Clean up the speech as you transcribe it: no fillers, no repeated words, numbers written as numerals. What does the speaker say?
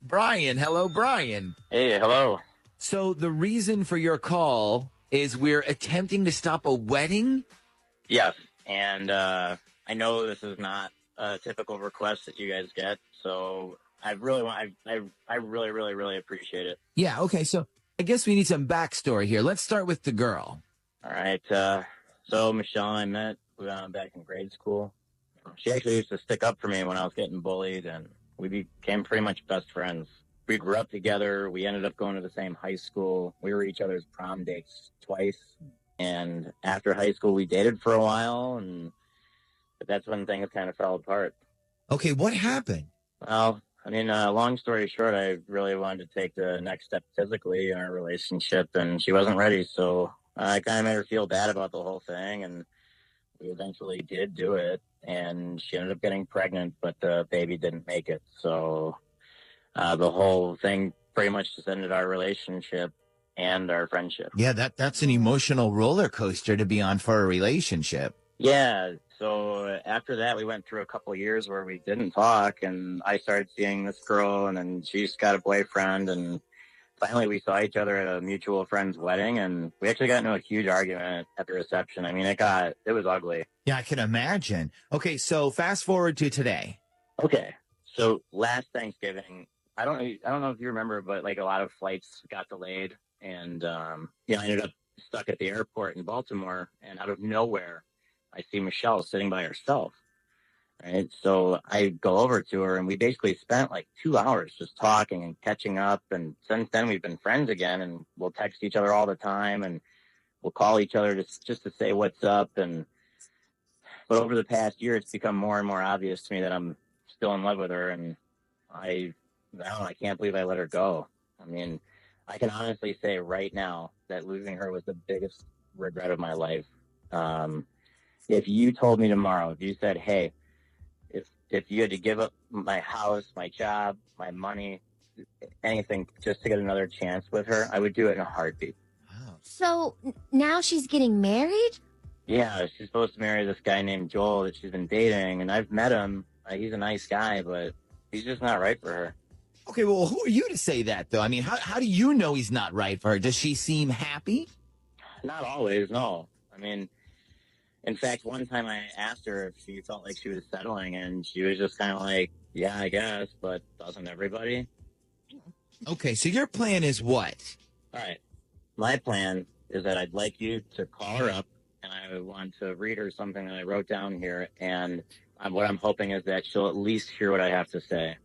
Brian. Hello, Brian. Hey, hello. So the reason for your call is we're attempting to stop a wedding? Yes, and I know this is not a typical request that you guys get, so I really appreciate it. Yeah, okay, so I guess we need some backstory here. Let's start with the girl. All right, so Michelle and I met back in grade school. She actually used to stick up for me when I was getting bullied, and we became pretty much best friends. We grew up together. We ended up going to the same high school. We were each other's prom dates twice. And after high school, we dated for a while, but that's when things kind of fell apart. Okay, what happened? Well, I mean, long story short, I really wanted to take the next step physically in our relationship, and she wasn't ready. So I kind of made her feel bad about the whole thing, and we eventually did do it. And she ended up getting pregnant, but the baby didn't make it. So the whole thing pretty much just ended our relationship and our friendship. Yeah, that's an emotional roller coaster to be on for a relationship. Yeah, so after that, we went through a couple of years where we didn't talk, and I started seeing this girl, and then she's got a boyfriend, and finally we saw each other at a mutual friend's wedding, and we actually got into a huge argument at the reception. I mean, it was ugly. Yeah, I can imagine. Okay, so fast forward to today. Okay, so last Thanksgiving, I don't know if you remember, but like a lot of flights got delayed, and I ended up stuck at the airport in Baltimore, and out of nowhere, I see Michelle sitting by herself. Right, so I go over to her, and we basically spent like 2 hours just talking and catching up. And since then, we've been friends again, and we'll text each other all the time, and we'll call each other just to say what's up. But over the past year, it's become more and more obvious to me that I'm still in love with her, and I can't believe I let her go. I mean, I can honestly say right now that losing her was the biggest regret of my life. If you told me tomorrow, if you said, hey, if you had to give up my house, my job, my money, anything just to get another chance with her, I would do it in a heartbeat. Wow. So now she's getting married? Yeah, she's supposed to marry this guy named Joel that she's been dating, and I've met him. He's a nice guy, but he's just not right for her. Okay, well, who are you to say that, though? I mean, how do you know he's not right for her? Does she seem happy? Not always, no. I mean, in fact, one time I asked her if she felt like she was settling, and she was just kind of like, yeah, I guess, but doesn't everybody? Okay, so your plan is what? All right. My plan is that I'd like you to call her up, and I want to read her something that I wrote down here, and what I'm hoping is that she'll at least hear what I have to say.